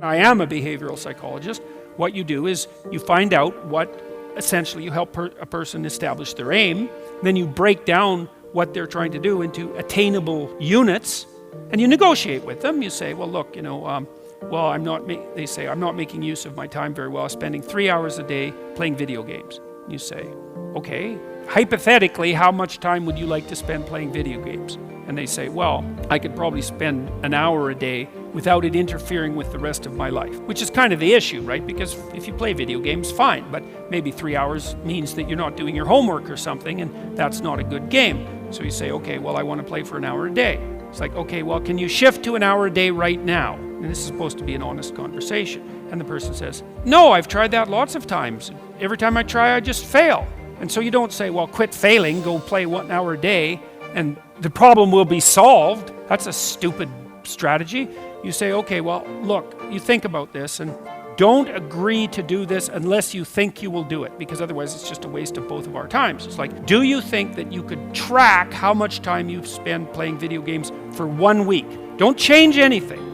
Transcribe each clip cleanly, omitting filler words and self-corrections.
I am a behavioral psychologist. What you do is you find out what, essentially, you help a person establish their aim, then you break down what they're trying to do into attainable units, and you negotiate with them. You say, well, look, well, they say, I'm not making use of my time very well, spending 3 hours a day playing video games. You say, okay, hypothetically, how much time would you like to spend playing video games? And they say, well, I could probably spend an hour a day without it interfering with the rest of my life, which is kind of the issue, right? Because if you play video games, fine, but maybe 3 hours means that you're not doing your homework or something, and that's not a good game. So you say, okay, well, I want to play for an hour a day. It's like, okay, well, can you shift to an hour a day right now? And this is supposed to be an honest conversation. And the person says, no, I've tried that lots of times. Every time I try, I just fail. And so you don't say, well, quit failing, go play 1 hour a day, and the problem will be solved. That's a stupid strategy. You say, okay, well, look, you think about this, and don't agree to do this unless you think you will do it, because otherwise it's just a waste of both of our times. It's like, do you think that you could track how much time you spend playing video games for 1 week? Don't change anything.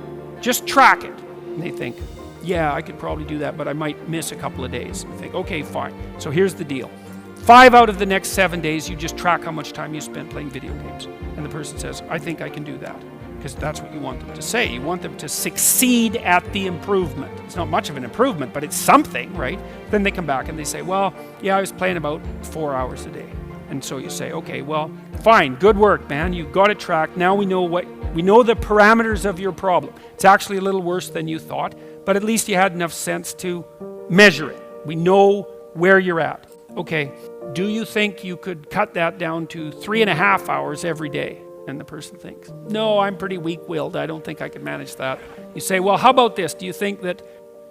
Just track it. And they think, yeah, I could probably do that, but I might miss a couple of days. You think, okay, fine. So here's the deal. 5 out of the next 7 days, you just track how much time you spend playing video games. And the person says, I think I can do that. Because that's what you want them to say. You want them to succeed at the improvement. It's not much of an improvement, but it's something, right? Then they come back and they say, well, yeah, I was playing about 4 hours a day. And so you say, okay, well, fine, good work, man. You got it tracked. Now we know the parameters of your problem. It's actually a little worse than you thought, but at least you had enough sense to measure it. We know where you're at. Okay, do you think you could cut that down to 3.5 hours every day? And the person thinks, no, I'm pretty weak-willed. I don't think I can manage that. You say, well, how about this? Do you think that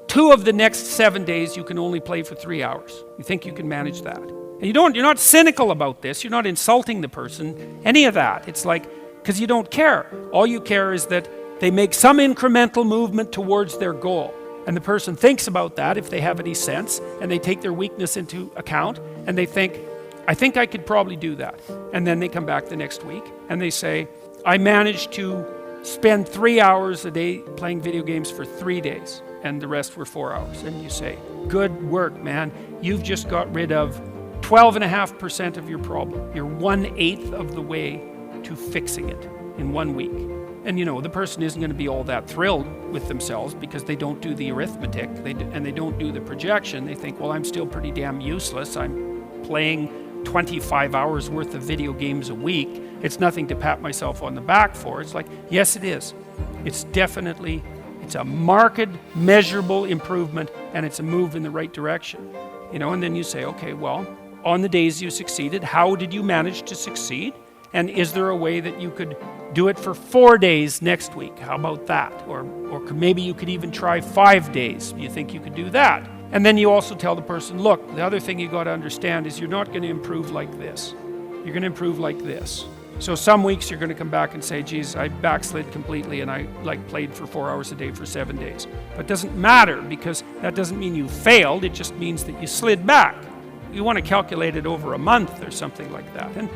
2 of the next 7 days you can only play for 3 hours? You think you can manage that? And you're not cynical about this. You're not insulting the person, any of that. It's like, because you don't care. All you care is that they make some incremental movement towards their goal. And the person thinks about that, if they have any sense, and they take their weakness into account, and they think, I think I could probably do that. And then they come back the next week and they say, I managed to spend 3 hours a day playing video games for 3 days, and the rest were 4 hours. And you say, good work, man. You've just got rid of 12.5% of your problem. You're 1/8 of the way to fixing it in 1 week. And the person isn't going to be all that thrilled with themselves because they don't do the arithmetic and they don't do the projection. They think, well, I'm still pretty damn useless. I'm playing 25 hours worth of video games a week. It's nothing to pat myself on the back for. It's like, yes, it is. It's a marked, measurable improvement, and it's a move in the right direction. And then you say, okay, well, on the days you succeeded, how did you manage to succeed? And is there a way that you could do it for 4 days next week? How about that? Or maybe you could even try 5 days. You think you could do that? And then you also tell the person, look, the other thing you got to understand is you're not going to improve like this. You're going to improve like this. So some weeks you're going to come back and say, geez, I backslid completely and I played for 4 hours a day for 7 days. But it doesn't matter, because that doesn't mean you failed. It just means that you slid back. You want to calculate it over a month or something like that. And,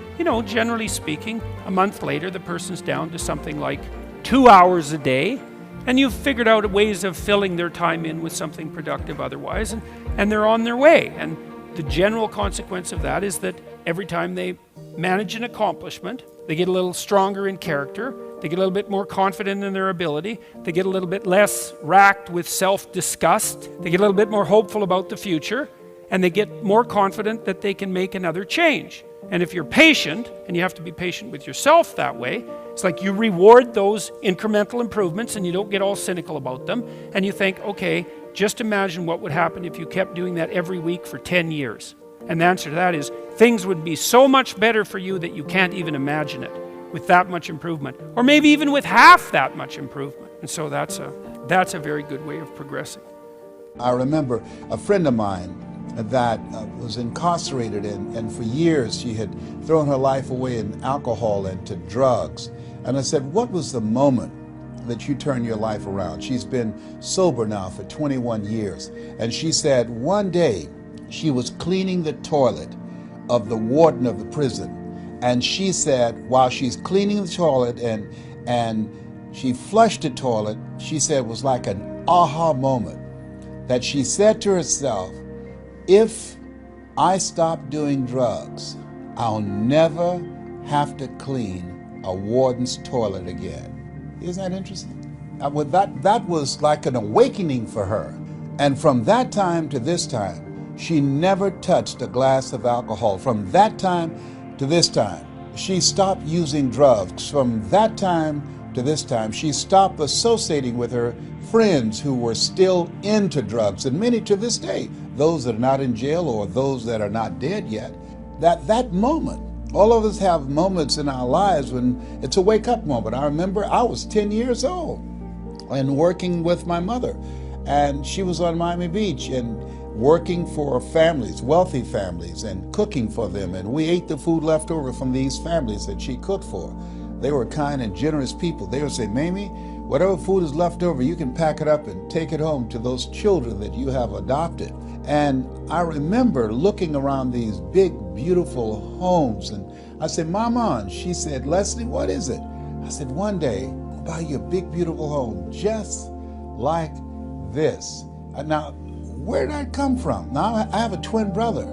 generally speaking, a month later, the person's down to something like 2 hours a day. And you've figured out ways of filling their time in with something productive otherwise, and they're on their way. And the general consequence of that is that every time they manage an accomplishment, they get a little stronger in character, they get a little bit more confident in their ability, they get a little bit less racked with self-disgust, they get a little bit more hopeful about the future, and they get more confident that they can make another change. And if you're patient, and you have to be patient with yourself that way, it's like you reward those incremental improvements and you don't get all cynical about them. And you think, okay, just imagine what would happen if you kept doing that every week for 10 years. And the answer to that is, things would be so much better for you that you can't even imagine it with that much improvement. Or maybe even with half that much improvement. And so that's a very good way of progressing. I remember a friend of mine that was incarcerated, and for years she had thrown her life away in alcohol and to drugs. And I said, what was the moment that you turned your life around? She's been sober now for 21 years. And she said one day she was cleaning the toilet of the warden of the prison. And she said, while she's cleaning the toilet and she flushed the toilet, she said it was like an aha moment that she said to herself, if I stop doing drugs, I'll never have to clean a warden's toilet again. Isn't that interesting? That was like an awakening for her. And from that time to this time, she never touched a glass of alcohol. From that time to this time, she stopped using drugs. From that time to this time, she stopped associating with her friends who were still into drugs, and many to this day, those that are not in jail or those that are not dead yet. That moment, all of us have moments in our lives when it's a wake-up moment. I remember I was 10 years old and working with my mother, and she was on Miami Beach and working for families, wealthy families, and cooking for them, and we ate the food left over from these families that she cooked for. They were kind and generous people. They would say, Mamie, whatever food is left over, you can pack it up and take it home to those children that you have adopted. And I remember looking around these big, beautiful homes, and I said, Mama, and she said, Leslie, what is it? I said, one day, I'll buy you a big, beautiful home just like this. Now, where did I come from? Now, I have a twin brother,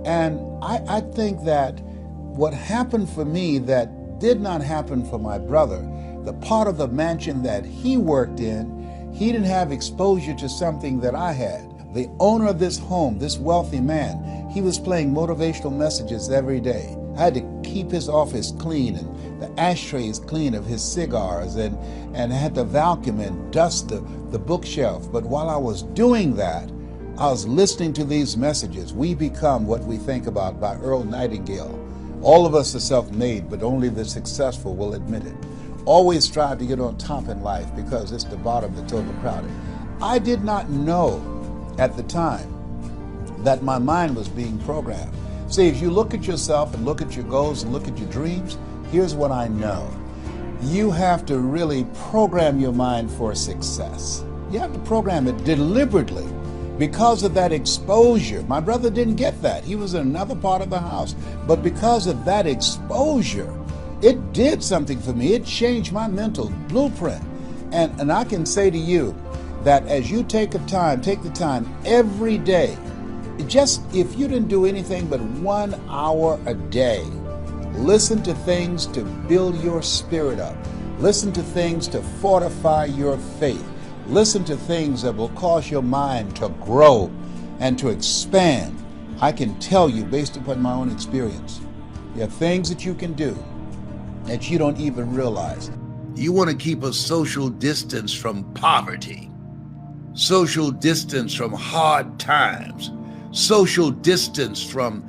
and I think that what happened for me that did not happen for my brother, the part of the mansion that he worked in, he didn't have exposure to something that I had. The owner of this home, this wealthy man, he was playing motivational messages every day. I had to keep his office clean and the ashtrays clean of his cigars, and I had to vacuum and dust the bookshelf. But while I was doing that, I was listening to these messages. We become what we think about, by Earl Nightingale. All of us are self-made, but only the successful will admit it. Always strive to get on top in life, because it's the bottom that's overcrowded. I did not know at the time that my mind was being programmed. See, if you look at yourself and look at your goals and look at your dreams, here's what I know. You have to really program your mind for success. You have to program it deliberately. Because of that exposure, my brother didn't get that. He was in another part of the house. But because of that exposure, it did something for me. It changed my mental blueprint. And I can say to you that as you take the time every day, just if you didn't do anything but 1 hour a day, listen to things to build your spirit up. Listen to things to fortify your faith. Listen to things that will cause your mind to grow and to expand. I can tell you, based upon my own experience, there are things that you can do that you don't even realize. You want to keep a social distance from poverty, social distance from hard times, social distance from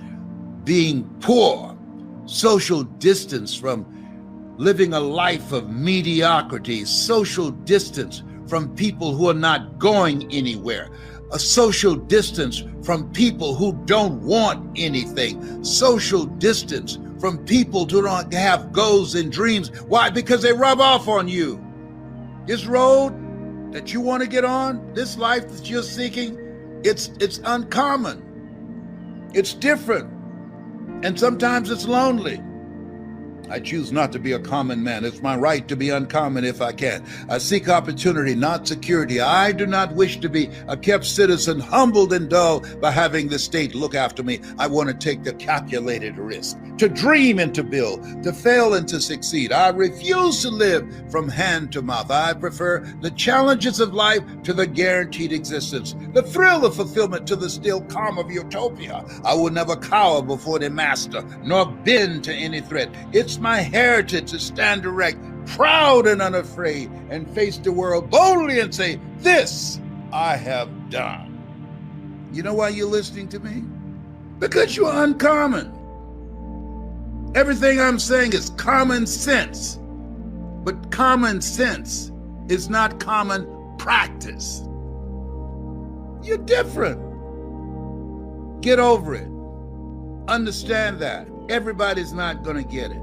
being poor, social distance from living a life of mediocrity, social distance from people who are not going anywhere, a social distance from people who don't want anything, social distance from people who don't have goals and dreams. Why? Because they rub off on you. This road that you want to get on, this life that you're seeking, it's uncommon. It's different. And sometimes it's lonely. I choose not to be a common man. It's my right to be uncommon if I can. I seek opportunity, not security. I do not wish to be a kept citizen, humbled and dull by having the state look after me. I want to take the calculated risk, to dream and to build, to fail and to succeed. I refuse to live from hand to mouth. I prefer the challenges of life to the guaranteed existence, the thrill of fulfillment to the still calm of utopia. I will never cower before the master, nor bend to any threat. It's my heritage to stand erect, proud and unafraid, and face the world boldly and say, this I have done. You know why you're listening to me? Because you're uncommon. Everything I'm saying is common sense, but common sense is not common practice. You're different. Get over it. Understand that. Everybody's not going to get it.